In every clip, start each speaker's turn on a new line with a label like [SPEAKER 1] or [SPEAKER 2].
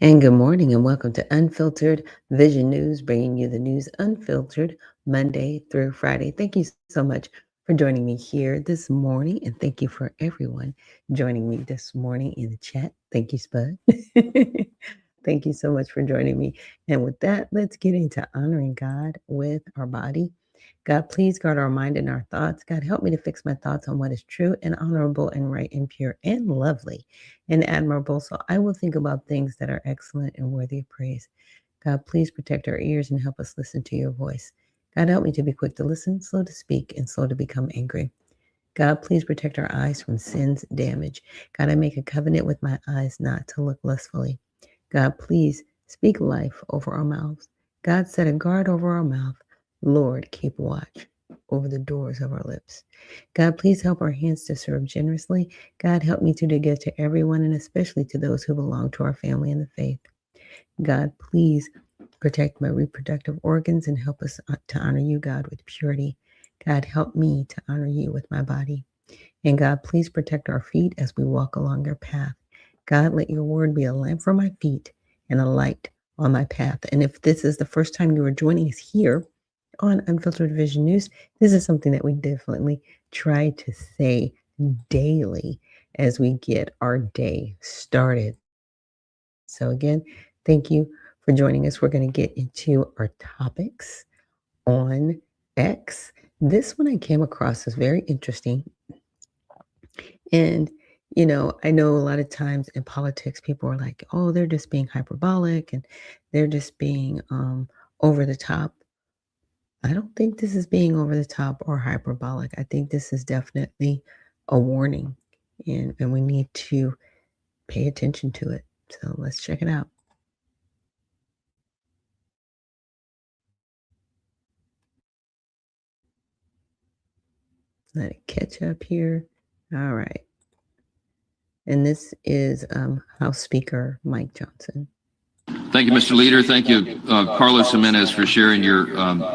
[SPEAKER 1] And good morning, and welcome to Unfiltered Vision News, bringing you the news unfiltered Monday through Friday. Thank you so much for joining me here this morning, and thank you for everyone joining me this morning in the chat. Thank you, Spud. Thank you so much for joining me. And with that, let's get into honoring God with our body. God, please guard our mind and our thoughts. God, help me to fix my thoughts on what is true and honorable and right and pure and lovely and admirable. So I will think about things that are excellent and worthy of praise. God, please protect our ears and help us listen to your voice. God, help me to be quick to listen, slow to speak, and slow to become angry. God, please protect our eyes from sin's damage. God, I make a covenant with my eyes not to look lustfully. God, please speak life over our mouths. God, set a guard over our mouth. Lord, keep watch over the doors of our lips. God, please help our hands to serve generously. God, help me to give to everyone and especially to those who belong to our family in the faith. God, please protect my reproductive organs and help us to honor you, God, with purity. God, help me to honor you with my body. And God, please protect our feet as we walk along your path. God, let your word be a lamp for my feet and a light on my path. And if this is the first time you are joining us here on Unfiltered Vision News, this is something that we definitely try to say daily as we get our day started. So again, thank you for joining us. We're going to get into our topics on X. This one I came across as very interesting. And, I know a lot of times in politics, people are like, oh, they're just being hyperbolic and they're just being over the top. I don't think this is being over the top or hyperbolic. I think this is definitely a warning, and we need to pay attention to it. So let's check it out. Let it catch up here. All right. And this is House Speaker Mike Johnson.
[SPEAKER 2] Thank you, Mr. Leader. Thank you, Carlos Jimenez, for sharing your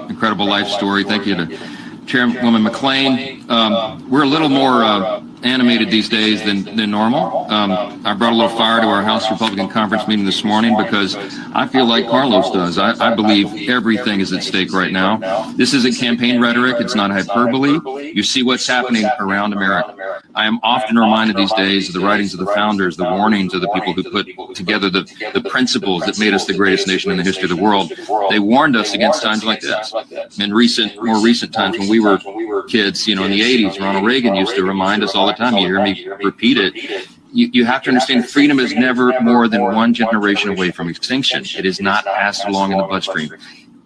[SPEAKER 2] incredible life story. Thank you to Chairwoman McClain. We're a little more animated these days than normal. I brought a little fire to our House Republican Conference meeting this morning because I feel like Carlos does. I believe everything is at stake right now. This isn't campaign rhetoric. It's not hyperbole. You see what's happening around America. I am often reminded these days of the writings of the founders, the warnings of the people who put together the principles that made us the greatest nation in the history of the world. They warned us against times like this. In more recent times when we were kids, in the 80s, Ronald Reagan used to remind us all the time. You hear me repeat it. You have to understand freedom is never more than one generation away from extinction. It is not passed along in the bloodstream.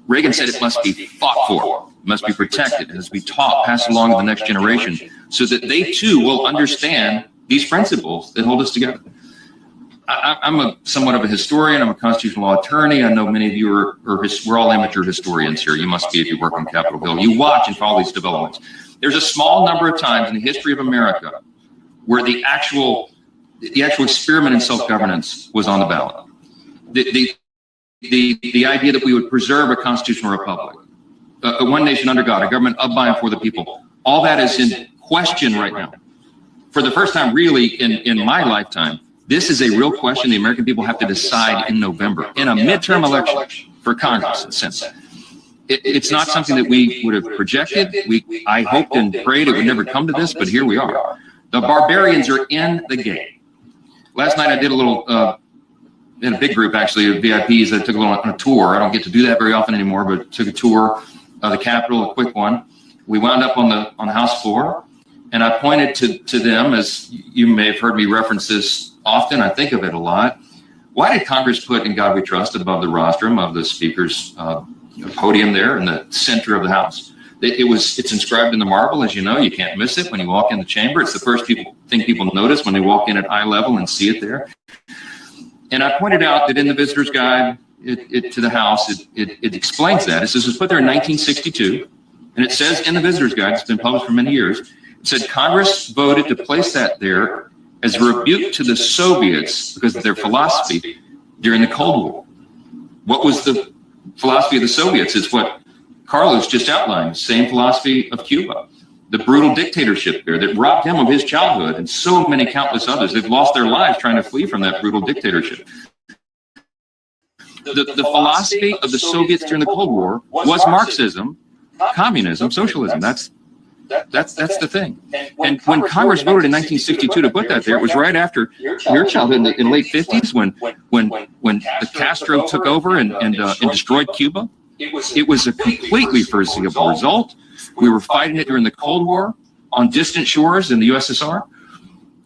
[SPEAKER 2] Reagan said it must be fought for, must be protected, it must be taught, passed along to the next generation so that they too will understand these principles that hold us together. I'm somewhat of a historian. I'm a constitutional law attorney. I know many of you we're all amateur historians here. You must be if you work on Capitol Hill. You watch and follow these developments. There's a small number of times in the history of America where the actual experiment in self-governance was on the ballot. The idea that we would preserve a constitutional republic, a one nation under God, a government of, by, and for the people, all that is in question right now. For the first time, really, in my lifetime, this is a real question the American people have to decide in November, in a midterm election for Congress and Senate. It's not something that we would have projected. I hoped and prayed it would never come to this, but here we are. The barbarians are in the game. Last night I did a little, in a big group actually, of VIPs that took a tour. I don't get to do that very often anymore, but took a tour of the Capitol, a quick one. We wound up on the House floor, and I pointed to them, as you may have heard me reference this often. I think of it a lot. Why did Congress put "In God We Trust" above the rostrum of the Speaker's podium there in the center of the House? It's inscribed in the marble, as you know. You can't miss it when you walk in the chamber. It's the first thing people notice when they walk in at eye level and see it there. And I pointed out that in the visitor's guide to the House, it explains that. It says it was put there in 1962, and it says in the visitor's guide, it's been published for many years, it said Congress voted to place that there as a rebuke to the Soviets because of their philosophy during the Cold War. What was the philosophy of the Soviets? It's what Carlos just outlined, same philosophy of Cuba. The brutal dictatorship there that robbed him of his childhood, and so many countless others. They've lost their lives trying to flee from that brutal dictatorship. The philosophy of the Soviets during the Cold War was Marxism, communism, socialism. That's the thing. And when Congress voted in 1962 to put that there, it was right after your childhood in the late 50s when the Castro took over and destroyed Cuba. It was a completely foreseeable result. We were fighting it during the Cold War on distant shores in the USSR.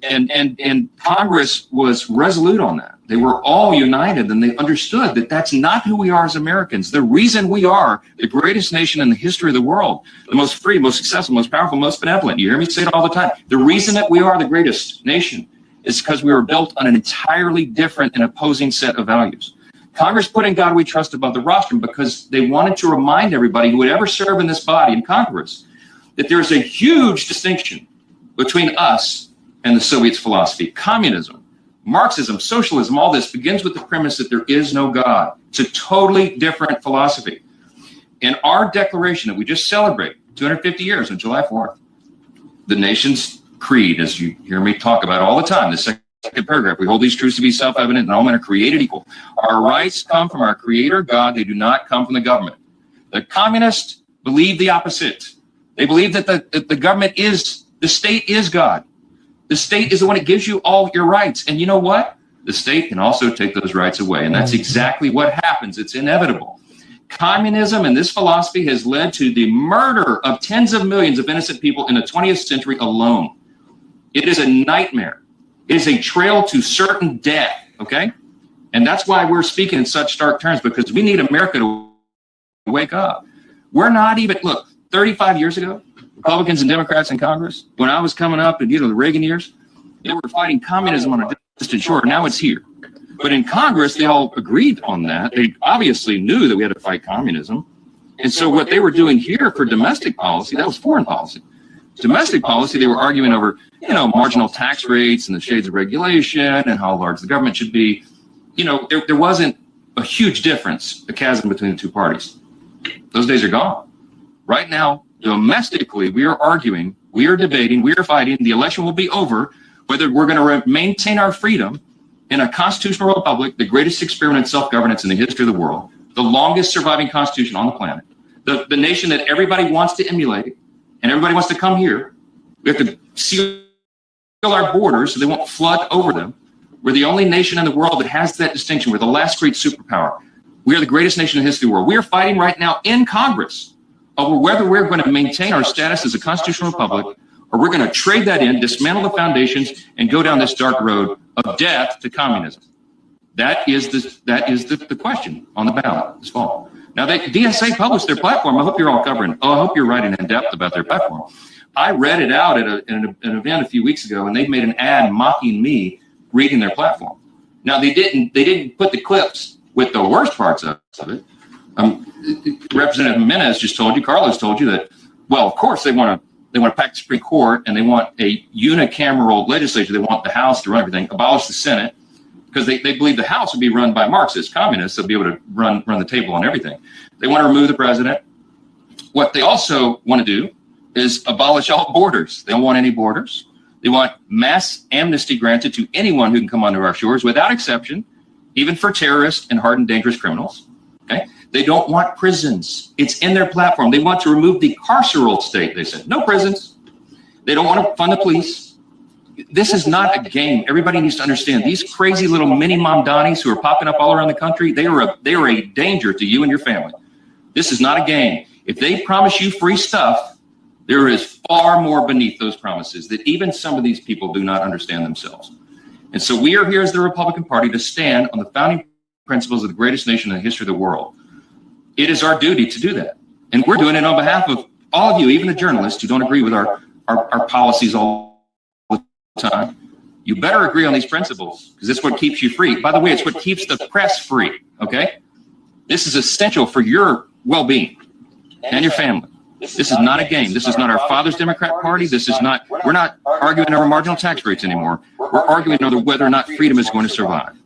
[SPEAKER 2] And Congress was resolute on that. They were all united, and they understood that that's not who we are as Americans. The reason we are the greatest nation in the history of the world, the most free, most successful, most powerful, most benevolent. You hear me say it all the time. The reason that we are the greatest nation is because we were built on an entirely different and opposing set of values. Congress put in God we trust above the rostrum because they wanted to remind everybody who would ever serve in this body in Congress that there's a huge distinction between us and the Soviets' philosophy. Communism, Marxism, socialism, all this begins with the premise that there is no God. It's a totally different philosophy. In our declaration that we just celebrated 250 years on July 4th, the nation's creed, as you hear me talk about all the time, the second paragraph, we hold these truths to be self-evident and all men are created equal. Our rights come from our Creator God. They do not come from the government. The communists believe the opposite. They believe that the government is, the state is God. The state is the one that gives you all your rights. And you know what? The state can also take those rights away. And that's exactly what happens. It's inevitable. Communism and this philosophy has led to the murder of tens of millions of innocent people in the 20th century alone. It is a nightmare. It is a trail to certain death, okay? And that's why we're speaking in such stark terms, because we need America to wake up. We're not even, look, 35 years ago, Republicans and Democrats in Congress, when I was coming up in, the Reagan years, they were fighting communism on a distant shore. Now it's here. But in Congress, they all agreed on that. They obviously knew that we had to fight communism. And so what they were doing here for domestic policy, that was foreign policy. Domestic policy, they were arguing over, marginal tax rates and the shades of regulation and how large the government should be. There wasn't a huge difference, a chasm between the two parties. Those days are gone. Right now, domestically, we are arguing, we are debating, we are fighting. The election will be over whether we're going to maintain our freedom in a constitutional republic, the greatest experiment in self-governance in the history of the world, the longest surviving constitution on the planet, the nation that everybody wants to emulate and everybody wants to come here. We have to seal our borders so they won't flood over them. We're the only nation in the world that has that distinction. We're the last great superpower. We are the greatest nation in the history of the world. We are fighting right now in Congress over whether we're going to maintain our status as a constitutional republic or we're going to trade that in, dismantle the foundations, and go down this dark road of death to communism. That is the question on the ballot this fall. Now, DSA published their platform. I hope you're all covering. I hope you're writing in depth about their platform. I read it out at an event a few weeks ago, and they made an ad mocking me reading their platform. Now, they didn't put the clips with the worst parts of it. Representative Jimenez just told you, Carlos told you that, well, of course they want to pack the Supreme Court and they want a unicameral legislature. They want the House to run everything, abolish the Senate, because they believe the House would be run by Marxist communists. They'll be able to run the table on everything. They want to remove the president. What they also want to do is abolish all borders. They don't want any borders. They want mass amnesty granted to anyone who can come onto our shores without exception, even for terrorists and hardened dangerous criminals. Okay? They don't want prisons. It's in their platform. They want to remove the carceral state, they said. No prisons. They don't want to fund the police. This is not a game. Everybody needs to understand these crazy little mini Mamdanis who are popping up all around the country, they are a danger to you and your family. This is not a game. If they promise you free stuff, there is far more beneath those promises that even some of these people do not understand themselves. And so we are here as the Republican Party to stand on the founding principles of the greatest nation in the history of the world. It is our duty to do that. And we're doing it on behalf of all of you, even the journalists who don't agree with our policies all the time. You better agree on these principles because it's what keeps you free. By the way, it's what keeps the press free, okay? This is essential for your well-being and your family. This is not a game. This is not our father's Democrat Party. We're not arguing over marginal tax rates anymore. We're arguing over whether or not freedom is going to survive.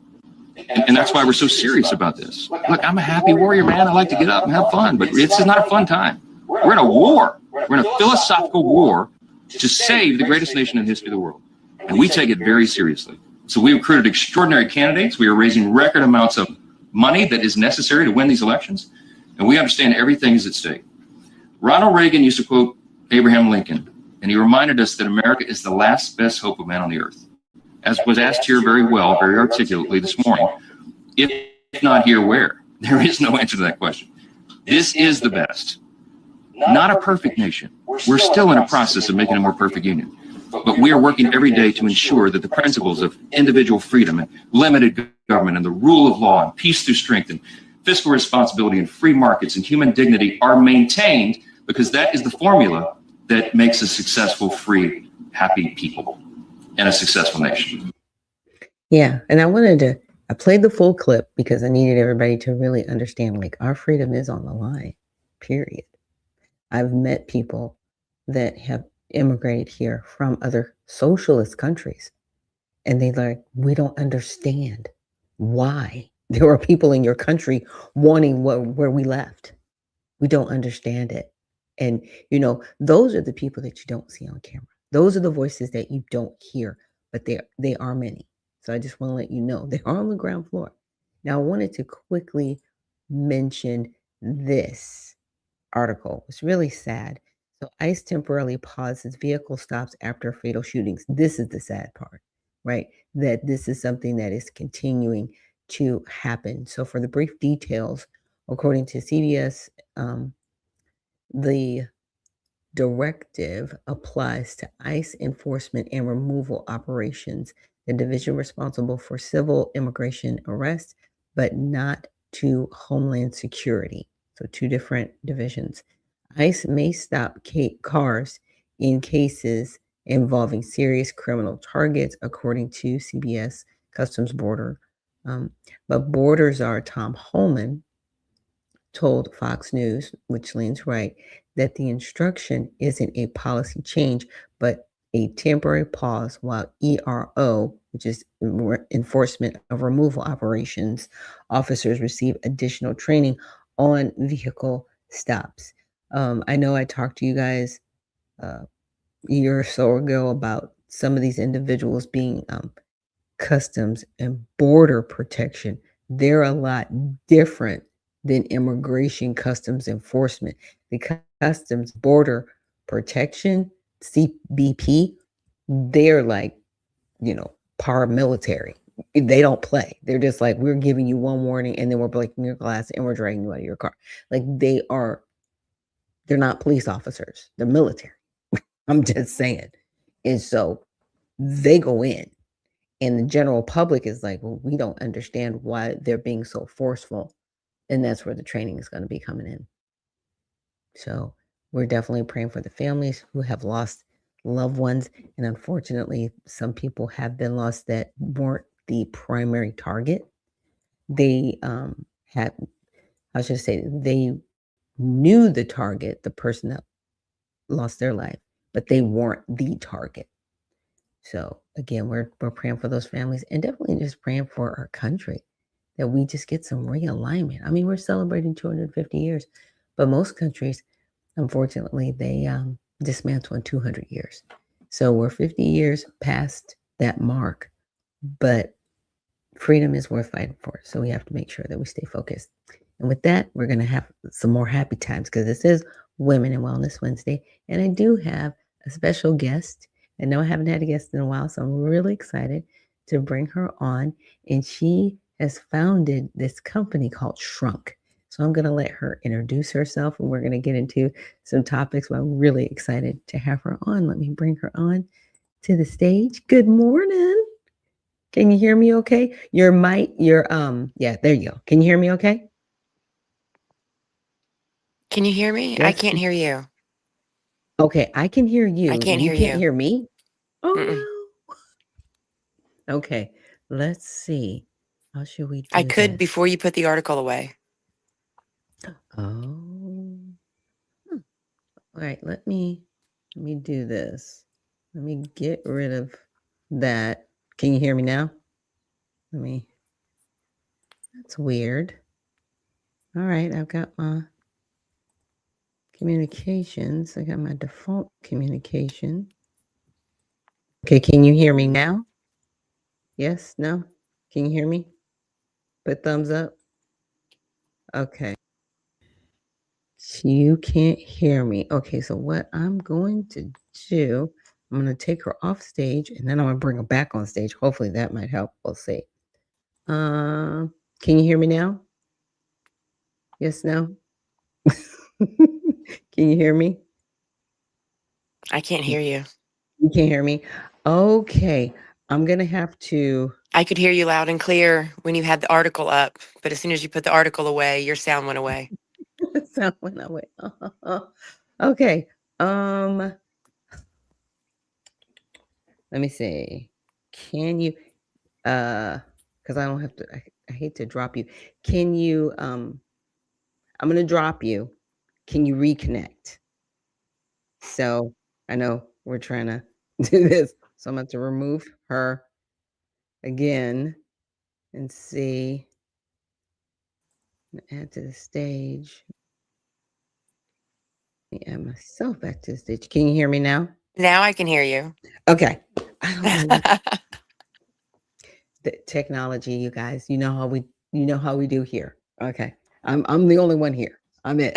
[SPEAKER 2] And that's why we're so serious about this. Look, I'm a happy warrior, man. I like to get up and have fun, but this is not a fun time. We're in a war. We're in a philosophical war to save the greatest nation in the history of the world. And we take it very seriously. So we recruited extraordinary candidates. We are raising record amounts of money that is necessary to win these elections, and we understand everything is at stake. Ronald Reagan used to quote Abraham Lincoln, and he reminded us that America is the last best hope of man on the earth, as was asked here very well, very articulately this morning. If not here, where? There is no answer to that question. This is the best. Not a perfect nation. We're still in a process of making a more perfect union. But we are working every day to ensure that the principles of individual freedom and limited government and the rule of law and peace through strength and fiscal responsibility and free markets and human dignity are maintained, because that is the formula that makes a successful, free, happy people and a successful nation.
[SPEAKER 1] Yeah. And I played the full clip because I needed everybody to really understand, like, our freedom is on the line, period. I've met people that have immigrated here from other socialist countries, and they like, we don't understand why there are people in your country wanting where we left. We don't understand it. And, those are the people that you don't see on camera. Those are the voices that you don't hear, but they are many. So I just want to let you know they are on the ground floor. Now, I wanted to quickly mention this article. It's really sad. So ICE temporarily pauses vehicle stops after fatal shootings. This is the sad part, right? That this is something that is continuing to happen. So for the brief details, according to CBS, the directive applies to ICE enforcement and removal operations, the division responsible for civil immigration arrests, but not to Homeland Security. So two different divisions. ICE may stop cars in cases involving serious criminal targets, according to CBS Customs Border. But Border czar Tom Homan told Fox News, which leans right, that the instruction isn't a policy change, but a temporary pause while ERO, which is enforcement of removal operations, officers receive additional training on vehicle stops. I know I talked to you guys a year or so ago about some of these individuals being customs and border protection. They're a lot different than immigration customs enforcement. The customs border protection, CBP, they're like, paramilitary. They don't play. They're just like, we're giving you one warning and then we're breaking your glass and we're dragging you out of your car. Like they're not police officers. They're military. I'm just saying. And so they go in. And the general public is like, well, we don't understand why they're being so forceful. And that's where the training is going to be coming in. So we're definitely praying for the families who have lost loved ones. And unfortunately, some people have been lost that weren't the primary target. They had, I should say, they knew the target, the person that lost their life, but they weren't the target. So again, we're praying for those families and definitely just praying for our country that we just get some realignment. I mean, we're celebrating 250 years, but most countries, unfortunately, they dismantle in 200 years. So we're 50 years past that mark, but freedom is worth fighting for. So we have to make sure that we stay focused. And with that, we're going to have some more happy times because this is Women in Wellness Wednesday. And I do have a special guest. I know I haven't had a guest in a while, so I'm really excited to bring her on. And she has founded this company called Shrunk. So I'm going to let her introduce herself and we're going to get into some topics. But I'm really excited to have her on. Let me bring her on to the stage. Good morning. Can you hear me okay? Your mic, yeah, there you go. Can you hear me okay?
[SPEAKER 3] Can you hear me? I
[SPEAKER 1] Yes.
[SPEAKER 3] can't hear you.
[SPEAKER 1] Okay, I can hear you.
[SPEAKER 3] I can't
[SPEAKER 1] You
[SPEAKER 3] hear
[SPEAKER 1] can't
[SPEAKER 3] you.
[SPEAKER 1] hear me?
[SPEAKER 3] Mm-mm.
[SPEAKER 1] Oh no. Okay, let's see. How should we
[SPEAKER 3] I
[SPEAKER 1] do
[SPEAKER 3] could
[SPEAKER 1] this?
[SPEAKER 3] before you put the article away.
[SPEAKER 1] Oh. All right, let me do this. Let me get rid of that. Can you hear me now? That's weird. All right, I've got my communications. I got my default communication. Okay, can you hear me now? Yes? No? Can you hear me? Put thumbs up. Okay. You can't hear me. Okay, so what I'm going to do, I'm going to take her off stage and then I'm going to bring her back on stage. Hopefully that might help. We'll see. Can you hear me now? Yes, no? Can you hear me?
[SPEAKER 3] I can't hear you.
[SPEAKER 1] You can't hear me? Okay. I'm going to have to.
[SPEAKER 3] I could hear you loud and clear when you had the article up, but as soon as you put the article away, your sound went away.
[SPEAKER 1] Sound went away. Okay. Let me see. Can you because I don't have to I hate to drop you. Can you I'm gonna drop you. Can you reconnect? So I know we're trying to do this. So I'm going to remove her again and see. Add to the stage. Let me add myself back to the stage. Can you hear me now?
[SPEAKER 3] Now I can hear you.
[SPEAKER 1] Okay. I don't know what the technology, you guys. You know how we do here. Okay. I'm the only one here. I'm it.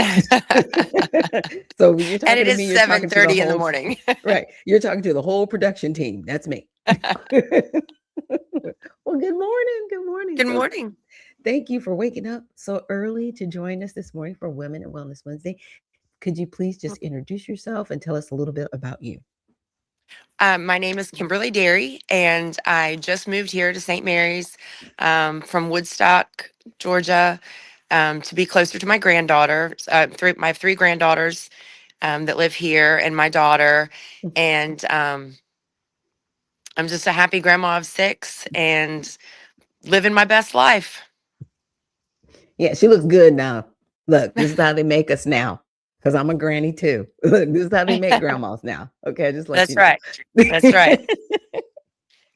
[SPEAKER 1] So when you're
[SPEAKER 3] And
[SPEAKER 1] talking
[SPEAKER 3] it
[SPEAKER 1] to
[SPEAKER 3] is
[SPEAKER 1] me, you're talking to the
[SPEAKER 3] 7:30 in the
[SPEAKER 1] whole
[SPEAKER 3] morning.
[SPEAKER 1] right. You're talking to the whole production team. That's me. Well, good morning. Good morning.
[SPEAKER 3] Good
[SPEAKER 1] So
[SPEAKER 3] morning.
[SPEAKER 1] thank you for waking up so early to join us this morning for Women and Wellness Wednesday. Could you please just introduce yourself and tell us a little bit about you?
[SPEAKER 3] My name is Kimberly Derry, and I just moved here to St. Mary's from Woodstock, Georgia, to be closer to my granddaughter. I have three granddaughters that live here, and my daughter. And I'm just a happy grandma of six and living my best life.
[SPEAKER 1] Yeah, she looks good now. Look, this is how they make us now. Because I'm a granny too. Look, this is how they make grandmas now. Okay, just let
[SPEAKER 3] That's
[SPEAKER 1] you know.
[SPEAKER 3] right. That's right.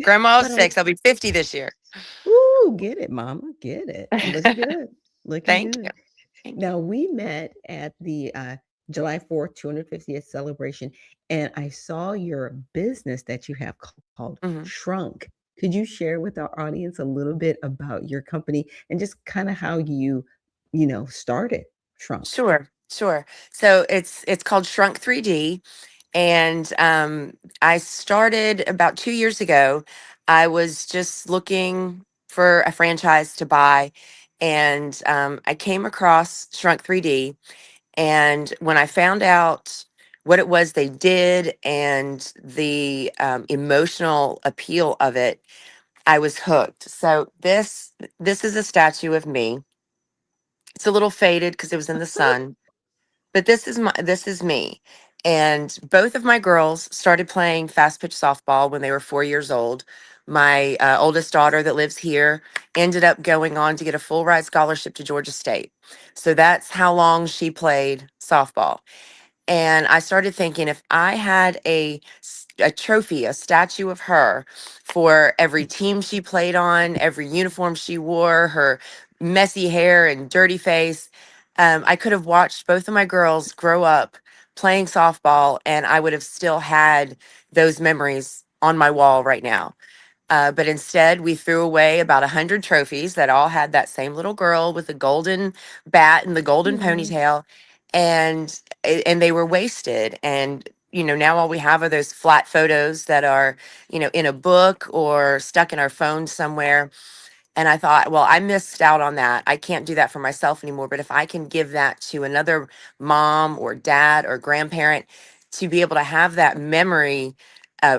[SPEAKER 3] Grandma of
[SPEAKER 1] But
[SPEAKER 3] six. I'll be 50 this year.
[SPEAKER 1] ooh, get it, mama. Get it. Looking good. Looking
[SPEAKER 3] Thank you.
[SPEAKER 1] good.
[SPEAKER 3] Thank you.
[SPEAKER 1] Now we met at the July 4th 250th celebration, and I saw your business that you have called
[SPEAKER 3] Mhm.
[SPEAKER 1] Shrunk. Could you share with our audience a little bit about your company and just kind of how you started Shrunk?
[SPEAKER 3] Sure, sure. So it's called Shrunk 3D, and I started about 2 years ago. I was just looking for a franchise to buy, and I came across Shrunk 3D. And when I found out what it was they did and the emotional appeal of it, I was hooked. So this is a statue of me. It's a little faded because it was in the sun, but this is me. And both of my girls started playing fast pitch softball when they were 4 years old. My oldest daughter that lives here ended up going on to get a full ride scholarship to Georgia State. So that's how long she played softball. And I started thinking, if I had a trophy, a statue of her for every team she played on, every uniform she wore, her messy hair and dirty face, I could have watched both of my girls grow up playing softball, and I would have still had those memories on my wall right now. But instead, we threw away about 100 trophies that all had that same little girl with the golden bat and the golden
[SPEAKER 1] Yeah.
[SPEAKER 3] ponytail, and they were wasted. And now all we have are those flat photos that are in a book or stuck in our phone somewhere. And I thought, well, I missed out on that. I can't do that for myself anymore. But if I can give that to another mom or dad or grandparent to be able to have that memory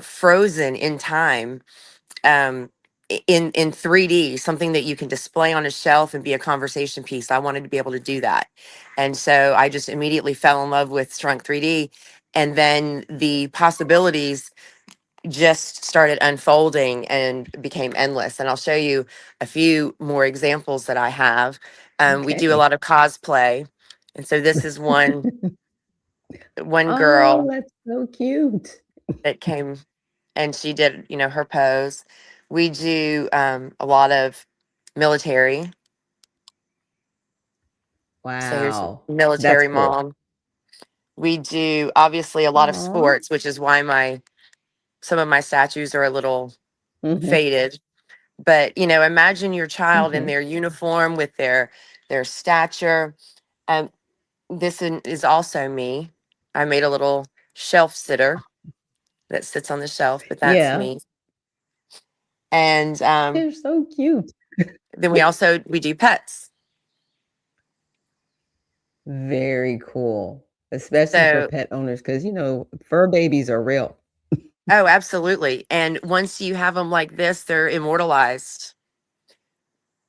[SPEAKER 3] frozen in time, in 3D, something that you can display on a shelf and be a conversation piece. I wanted to be able to do that. And so I just immediately fell in love with Shrunk 3D. And then the possibilities just started unfolding and became endless. And I'll show you a few more examples that I have. We do a
[SPEAKER 1] Okay.
[SPEAKER 3] lot of cosplay. And so this is one
[SPEAKER 1] Oh,
[SPEAKER 3] girl
[SPEAKER 1] that's so cute.
[SPEAKER 3] that came and she did, her pose. We do a lot of military. So here's
[SPEAKER 1] Wow. That's
[SPEAKER 3] military
[SPEAKER 1] cool.
[SPEAKER 3] mom. We do obviously a lot of
[SPEAKER 1] Aw.
[SPEAKER 3] sports, which is why some of my statues are a little
[SPEAKER 1] Mhm.
[SPEAKER 3] faded. But imagine your child in
[SPEAKER 1] Mhm.
[SPEAKER 3] their uniform with their their stature. Um, is also me. I made a little shelf sitter that sits on the shelf, but that's
[SPEAKER 1] Yeah,
[SPEAKER 3] me. And
[SPEAKER 1] they're so cute.
[SPEAKER 3] then we do pets.
[SPEAKER 1] Very cool, especially for
[SPEAKER 3] So,
[SPEAKER 1] pet owners, because fur babies are real.
[SPEAKER 3] oh, absolutely. And once you have them like this, they're immortalized.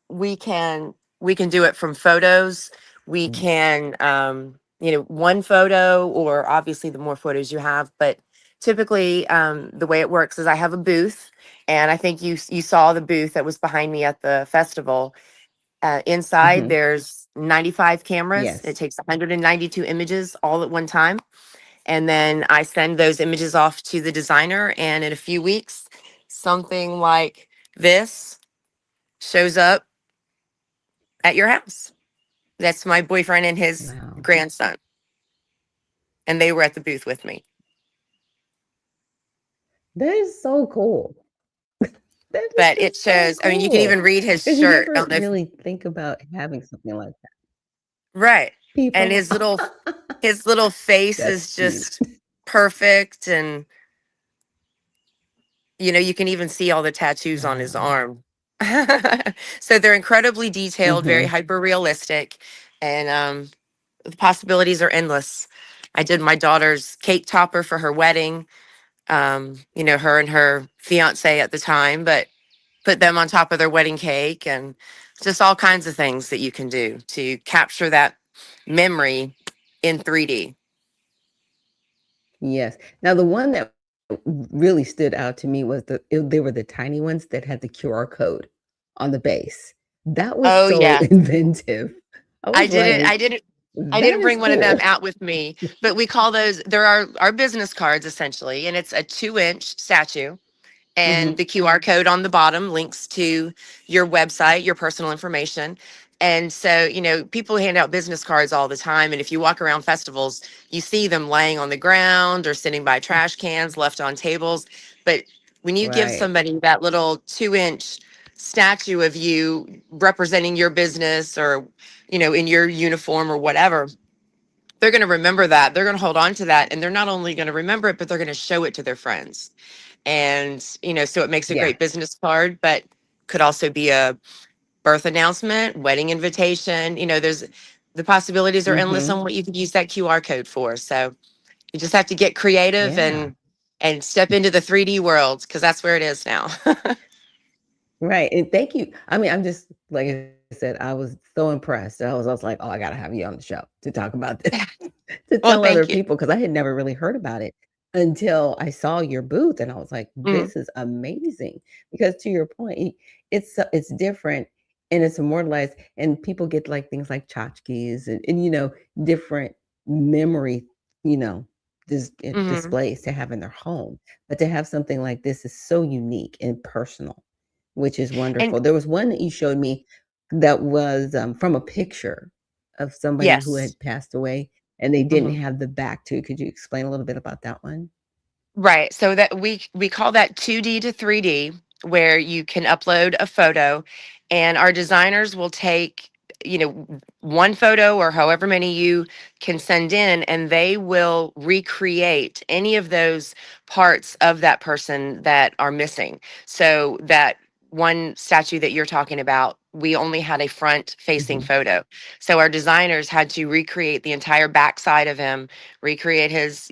[SPEAKER 3] We can do it from photos. We
[SPEAKER 1] Mm,
[SPEAKER 3] can one photo, or obviously the more photos you have, but typically the way it works is I have a booth, and I think you saw the booth that was behind me at the festival. Inside
[SPEAKER 1] mhm.
[SPEAKER 3] there's 95 cameras. It
[SPEAKER 1] Yes.
[SPEAKER 3] takes 192 images all at one time, and then I send those images off to the designer, and in a few weeks something like this shows up at your house. That's my boyfriend and his
[SPEAKER 1] Wow.
[SPEAKER 3] grandson, and they were at the booth with me.
[SPEAKER 1] That is so cool. That is
[SPEAKER 3] But it
[SPEAKER 1] just so
[SPEAKER 3] shows. I mean, you can even
[SPEAKER 1] cool.
[SPEAKER 3] read his
[SPEAKER 1] Because you
[SPEAKER 3] shirt. I
[SPEAKER 1] never
[SPEAKER 3] don't know if
[SPEAKER 1] really think about having something like that.
[SPEAKER 3] right. And
[SPEAKER 1] People.
[SPEAKER 3] his little face
[SPEAKER 1] That's
[SPEAKER 3] is
[SPEAKER 1] cute.
[SPEAKER 3] just perfect, and you can even see all the tattoos on his
[SPEAKER 1] Wow.
[SPEAKER 3] arm. So they're incredibly detailed, very
[SPEAKER 1] Mhm.
[SPEAKER 3] hyper realistic, and the possibilities are endless. I did my daughter's cake topper for her wedding. Her and her fiance at the time, but put them on top of their wedding cake, and just all kinds of things that you can do to capture that memory in 3D.
[SPEAKER 1] Yes. Now the one that really stood out to me was they were the tiny ones that had the QR code on the base. That was
[SPEAKER 3] Oh
[SPEAKER 1] so
[SPEAKER 3] yeah.
[SPEAKER 1] inventive. I
[SPEAKER 3] I
[SPEAKER 1] was
[SPEAKER 3] didn't I
[SPEAKER 1] like,
[SPEAKER 3] didn't I
[SPEAKER 1] "That
[SPEAKER 3] didn't
[SPEAKER 1] is
[SPEAKER 3] bring one of them
[SPEAKER 1] cool."
[SPEAKER 3] out with me, but we call those, there are our business cards essentially, and it's a 2-inch statue, and
[SPEAKER 1] Mhm.
[SPEAKER 3] the QR code on the bottom links to your website, your personal information. And so, people hand out business cards all the time. And if you walk around festivals, you see them laying on the ground or sitting by trash cans left on tables. But when you give
[SPEAKER 1] Right.
[SPEAKER 3] somebody that little 2-inch statue of you representing your business, or, in your uniform or whatever, they're going to remember that. They're going to hold on to that. And they're not only going to remember it, but they're going to show it to their friends. And so it makes a
[SPEAKER 1] Yeah.
[SPEAKER 3] great business card, but could also be a birth announcement, wedding invitation. There's the possibilities are endless on
[SPEAKER 1] Mhm.
[SPEAKER 3] what you could use that QR code for. So you just have to get creative
[SPEAKER 1] Yeah.
[SPEAKER 3] and step into the 3D world, because that's where it is now.
[SPEAKER 1] Right, and thank you. I mean, I'm just like I said, I was so impressed. I was like, "Oh, I gotta have you on the show to talk about this, to
[SPEAKER 3] Well,
[SPEAKER 1] tell other
[SPEAKER 3] thank you.
[SPEAKER 1] people because I had never really heard about it until I saw your booth, and I was like,
[SPEAKER 3] Mhm.
[SPEAKER 1] "This is amazing." Because to your point, it's different and it's immortalized, and people get, like, things like tchotchkes and different memory, you know,
[SPEAKER 3] Mhm.
[SPEAKER 1] displays to have in their home, but to have something like this is so unique and personal. Which is
[SPEAKER 3] And
[SPEAKER 1] wonderful. There was one that you showed me that was, from a picture of somebody who
[SPEAKER 3] yes.
[SPEAKER 1] had passed away, and they didn't
[SPEAKER 3] Mhm.
[SPEAKER 1] have the back to it. Could you explain a little bit about that one?
[SPEAKER 3] Right. So that we call that 2D to 3D, where you can upload a photo, and our designers will take, one photo or however many you can send in, and they will recreate any of those parts of that person that are missing. So that one statue that you're talking about, we only had a front facing
[SPEAKER 1] Mhm.
[SPEAKER 3] photo. So our designers had to recreate the entire backside of him, recreate his,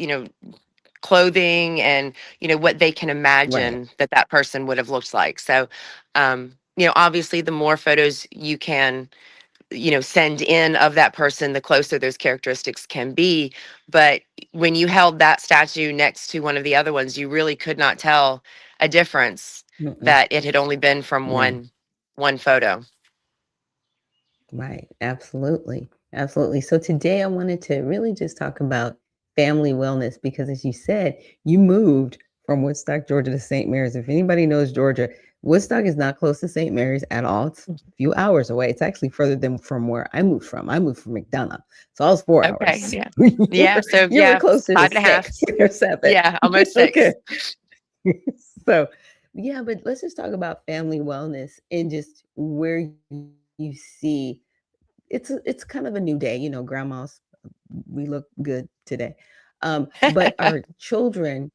[SPEAKER 3] clothing, and what they can
[SPEAKER 1] Right.
[SPEAKER 3] imagine that that person would have looked like. So obviously the more photos you can send in of that person, the closer those characteristics can be. But when you held that statue next to one of the other ones, you really could not tell a difference,
[SPEAKER 1] Mm-mm.
[SPEAKER 3] that it had only been from
[SPEAKER 1] No.
[SPEAKER 3] one photo.
[SPEAKER 1] Right. Absolutely. Absolutely. So today I wanted to really just talk about family wellness because as you said, you moved from Woodstock, Georgia to St. Mary's. If anybody knows Georgia, Woodstock is not close to St. Mary's at all. It's a few hours away. It's actually further than from where I moved from. I moved from McDonough. So I was 4 hours.
[SPEAKER 3] Okay, yeah.
[SPEAKER 1] you
[SPEAKER 3] Yeah,
[SPEAKER 1] were
[SPEAKER 3] so
[SPEAKER 1] you were
[SPEAKER 3] yeah,
[SPEAKER 1] closer to
[SPEAKER 3] 5.5.
[SPEAKER 1] 6 or 7.
[SPEAKER 3] Yeah, almost
[SPEAKER 1] Okay.
[SPEAKER 3] 6.
[SPEAKER 1] So yeah, but let's just talk about family wellness and just where you see it's kind of a new day, grandmas, we look good today. But our children,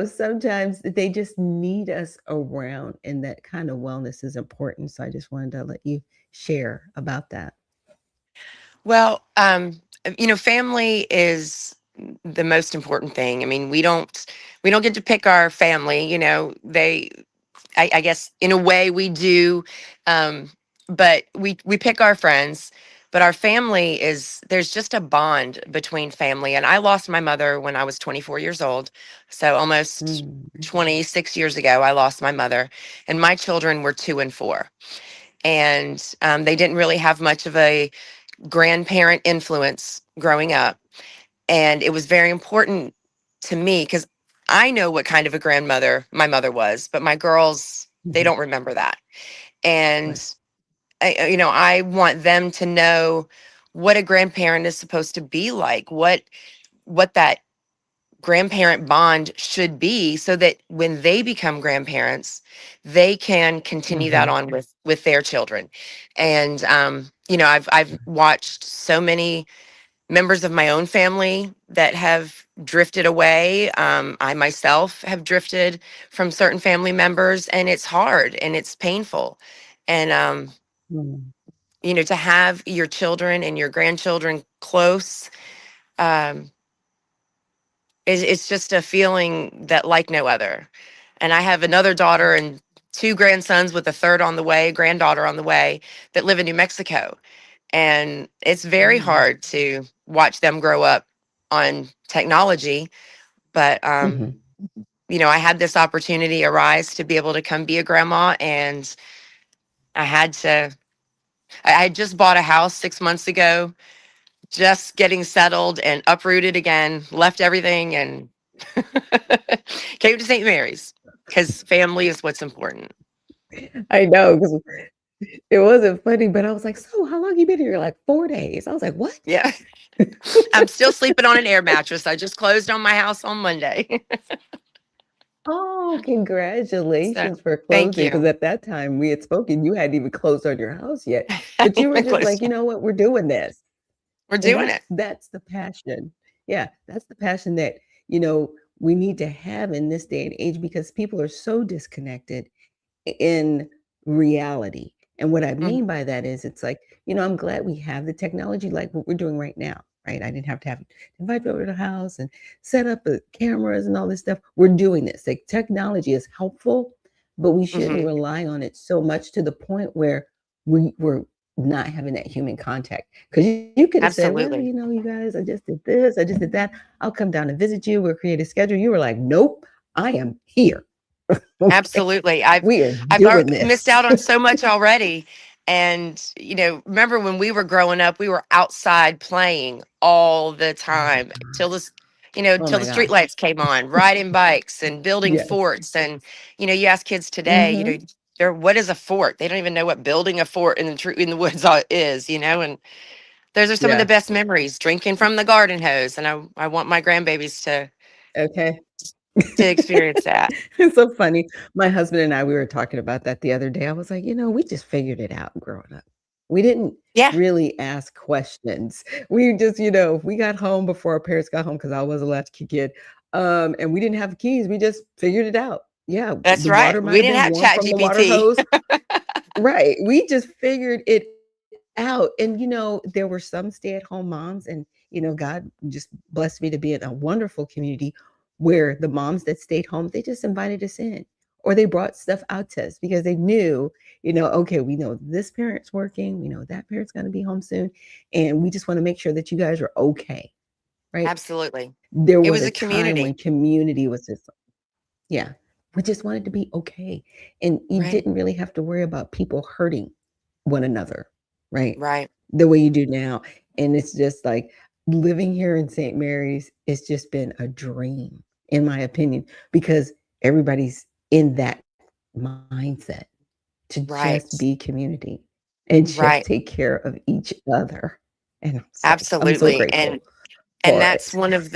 [SPEAKER 1] sometimes they just need us around, and that kind of wellness is important. So I just wanted to let you share about that.
[SPEAKER 3] Well, family is the most important thing. I mean, we don't get to pick our family. I guess in a way we do, um, but we pick our friends. But our family is there's just a bond between family. And I lost my mother when I was 24 years old, so almost
[SPEAKER 1] Mm.
[SPEAKER 3] 26 years ago. I lost my mother, and my children were 2 and 4, and they didn't really have much of a grandparent influence growing up. And it was very important to me because I know what kind of a grandmother my mother was, but my girls, they
[SPEAKER 1] Mhm.
[SPEAKER 3] don't remember that.
[SPEAKER 1] Right.
[SPEAKER 3] And I want them to know what a grandparent is supposed to be like, what that grandparent bond should be, so that when they become grandparents, they can continue that
[SPEAKER 1] Hmm.
[SPEAKER 3] on with their children. And I've watched so many members of my own family that have drifted away. I myself have drifted from certain family members, and it's hard and it's painful. And,
[SPEAKER 1] Mm.
[SPEAKER 3] to have your children and your grandchildren close, um, it's just a feeling that like no other. And I have another daughter and two grandsons with a third on the way, granddaughter on the way, that live in New Mexico. And it's very
[SPEAKER 1] Mm.
[SPEAKER 3] hard to watch them grow up on technology. But,
[SPEAKER 1] Hmm.
[SPEAKER 3] I had this opportunity arise to be able to come be a grandma. And I had to, I had just bought a house 6 months ago, just getting settled and uprooted again, left everything and came to St. Mary's because family is what's important.
[SPEAKER 1] I know, because it wasn't funny, but I was like, "So, how long you been here?" Like 4 days. I was like, "What?"
[SPEAKER 3] Yeah. I'm still sleeping on an air mattress. I just closed on my house on Monday.
[SPEAKER 1] Oh,
[SPEAKER 3] So
[SPEAKER 1] congratulations for
[SPEAKER 3] thank
[SPEAKER 1] closing, because
[SPEAKER 3] you.
[SPEAKER 1] at that time we had spoken, you hadn't even closed on your house yet, but you were just like,
[SPEAKER 3] Close.
[SPEAKER 1] "You know what? We're doing this."
[SPEAKER 3] We're
[SPEAKER 1] And
[SPEAKER 3] doing
[SPEAKER 1] that's
[SPEAKER 3] it.
[SPEAKER 1] that's the passion. Yeah, that's the passion that, you know, we need to have in this day and age, because people are so disconnected in reality. And what I
[SPEAKER 3] Mhm,
[SPEAKER 1] mean by that is, it's like, I'm glad we have the technology like what we're doing right now, right? I didn't have to invite you over to the house and set up the cameras and all this stuff. We're doing this. Like, technology is helpful, but we shouldn't
[SPEAKER 3] mhm.
[SPEAKER 1] rely on it so much to the point where we're not having that human contact. Because you could have said, well,
[SPEAKER 3] Absolutely.
[SPEAKER 1] you guys, I just did this, I just did that. I'll come down and visit you. We'll create a schedule. You were like, nope, I am here. Okay.
[SPEAKER 3] Absolutely. I've
[SPEAKER 1] We are
[SPEAKER 3] I've
[SPEAKER 1] doing
[SPEAKER 3] missed
[SPEAKER 1] this.
[SPEAKER 3] out on so much already. And remember when we were growing up, we were outside playing all the
[SPEAKER 1] Oh my
[SPEAKER 3] time till
[SPEAKER 1] gosh.
[SPEAKER 3] this,
[SPEAKER 1] Oh
[SPEAKER 3] till
[SPEAKER 1] my
[SPEAKER 3] the street
[SPEAKER 1] gosh.
[SPEAKER 3] lights came on, riding bikes and building
[SPEAKER 1] Yes.
[SPEAKER 3] forts. And you ask kids today,
[SPEAKER 1] Mhm.
[SPEAKER 3] they're what is a fort? They don't even know what building a fort in the woods is. And those are some of the
[SPEAKER 1] Yeah.
[SPEAKER 3] best memories, drinking from the garden hose. And I want my grandbabies
[SPEAKER 1] Okay.
[SPEAKER 3] to experience that.
[SPEAKER 1] It's so funny. My husband and I, we were talking about that the other day. I was like, we just figured it out growing up. We didn't
[SPEAKER 3] Yeah,
[SPEAKER 1] really ask questions. We just, we got home before our parents got home, because I was a latchkey kid. And we didn't have keys. We just figured it out. Yeah,
[SPEAKER 3] that's
[SPEAKER 1] the
[SPEAKER 3] right.
[SPEAKER 1] water might
[SPEAKER 3] We
[SPEAKER 1] have
[SPEAKER 3] didn't
[SPEAKER 1] been
[SPEAKER 3] have
[SPEAKER 1] warm
[SPEAKER 3] Chat
[SPEAKER 1] from the water
[SPEAKER 3] GPT.
[SPEAKER 1] hose. Right. We just figured it out. And, there were some stay-at-home moms, and, God just blessed me to be in a wonderful community where the moms that stayed home, they just invited us in, or they brought stuff out to us, because they knew, okay, we know this parent's working, we know that parent's going to be home soon, and we just want to make sure that you guys are okay. Right.
[SPEAKER 3] Absolutely.
[SPEAKER 1] There
[SPEAKER 3] It
[SPEAKER 1] was
[SPEAKER 3] was
[SPEAKER 1] a
[SPEAKER 3] a
[SPEAKER 1] time when
[SPEAKER 3] community.
[SPEAKER 1] community was just, yeah, we just wanted to be okay. And you
[SPEAKER 3] Right.
[SPEAKER 1] didn't really have to worry about people hurting one another, right?
[SPEAKER 3] Right.
[SPEAKER 1] The way you do now. And it's just like, living here in St. Mary's, it's just been a dream, in my opinion, because everybody's in that mindset to just
[SPEAKER 3] Right.
[SPEAKER 1] be community and just
[SPEAKER 3] Right.
[SPEAKER 1] take care of each other. And I'm so
[SPEAKER 3] Absolutely. And
[SPEAKER 1] grateful
[SPEAKER 3] and
[SPEAKER 1] for
[SPEAKER 3] that's
[SPEAKER 1] it.
[SPEAKER 3] one of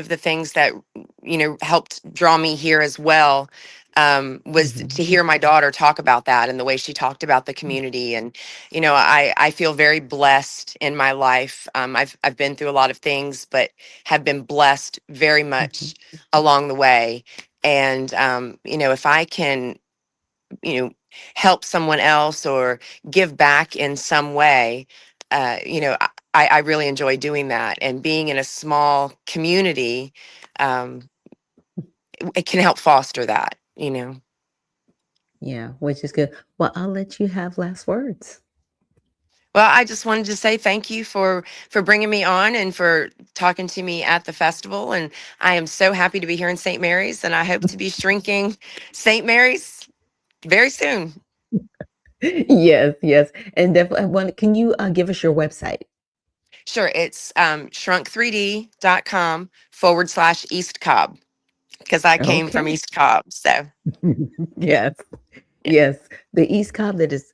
[SPEAKER 3] the things that helped draw me here as well. was to hear my daughter talk about that and the way she talked about the community. And I feel very blessed in my life. I've been through a lot of things, but have been blessed very much along the way. And if I can you know help someone else or give back in some way, I really enjoy doing that. And being in a small community, um, it can help foster that.
[SPEAKER 1] Yeah, which is good. Well, I'll let you have last words.
[SPEAKER 3] Well, I just wanted to say thank you for bringing me on and for talking to me at the festival. And I am so happy to be here in St. Mary's, and I hope to be shrinking St. Mary's very soon.
[SPEAKER 1] Yes, yes. And definitely, can you give us your website?
[SPEAKER 3] Sure, it's shrunk3d.com/East Cobb, because I came from
[SPEAKER 1] Okay.
[SPEAKER 3] East Cobb. So
[SPEAKER 1] Yes,
[SPEAKER 3] yeah,
[SPEAKER 1] yes. The East Cobb that is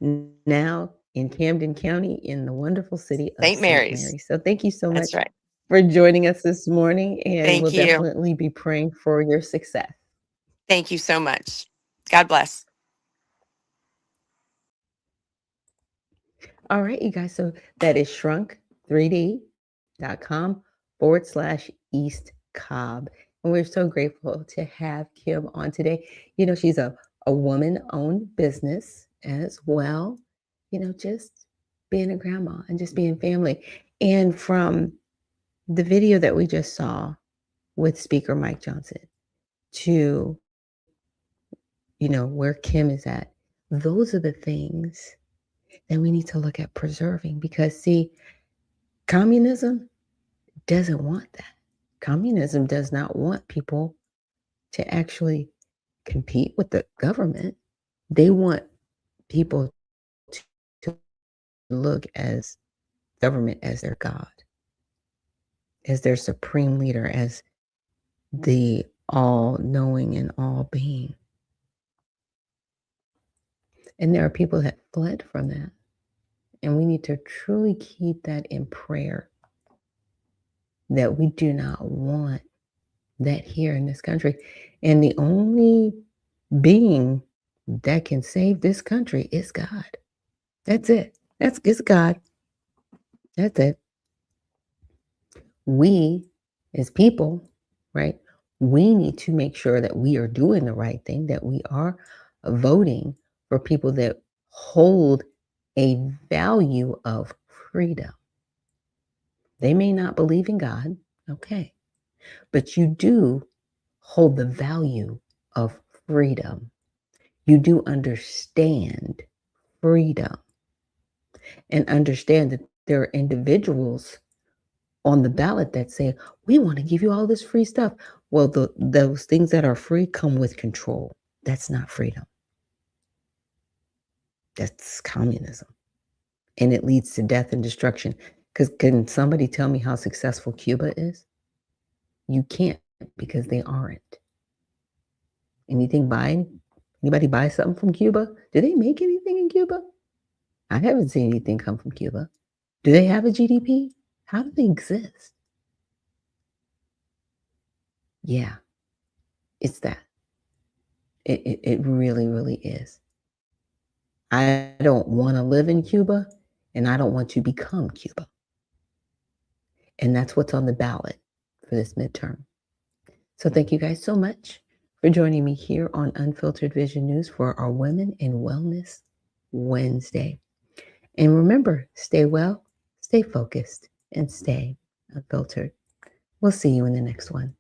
[SPEAKER 1] now in Camden County in the wonderful city of
[SPEAKER 3] St.
[SPEAKER 1] St.
[SPEAKER 3] Mary's.
[SPEAKER 1] Mary. So thank you so
[SPEAKER 3] That's
[SPEAKER 1] much
[SPEAKER 3] right.
[SPEAKER 1] for joining us this morning, and we'll
[SPEAKER 3] Thank you.
[SPEAKER 1] definitely be praying for your success.
[SPEAKER 3] Thank you so much. God bless.
[SPEAKER 1] All right, you guys. So that is shrunk3d.com/East Cobb. And we're so grateful to have Kim on today. She's a woman owned business as well, just being a grandma and just being family. And from the video that we just saw with Speaker Mike Johnson to, where Kim is at, those are the things that we need to look at preserving because, see, communism doesn't want that. Communism does not want people to actually compete with the government. They want people to look as government as their God, as their supreme leader, as the all knowing and all being. And there are people that fled from that. And we need to truly keep that in prayer that we do not want that here in this country. And the only being that can save this country is God. That's it. It's God. That's it. We as people, right? We need to make sure that we are doing the right thing, that we are voting for people that hold a value of freedom. They may not believe in God, okay, but you do hold the value of freedom. You do understand freedom and understand that there are individuals on the ballot that say, we want to give you all this free stuff. Well, those things that are free come with control. That's not freedom. That's communism. And it leads to death and destruction. Because can somebody tell me how successful Cuba is? You can't because they aren't. Anybody buy something from Cuba? Do they make anything in Cuba? I haven't seen anything come from Cuba. Do they have a GDP? How do they exist? Yeah, it's that. It really, really is. I don't want to live in Cuba, and I don't want to become Cuba. And that's what's on the ballot for this midterm. So thank you guys so much for joining me here on Unfiltered Vision News for our Women in Wellness Wednesday. And remember, stay well, stay focused, and stay unfiltered. We'll see you in the next one.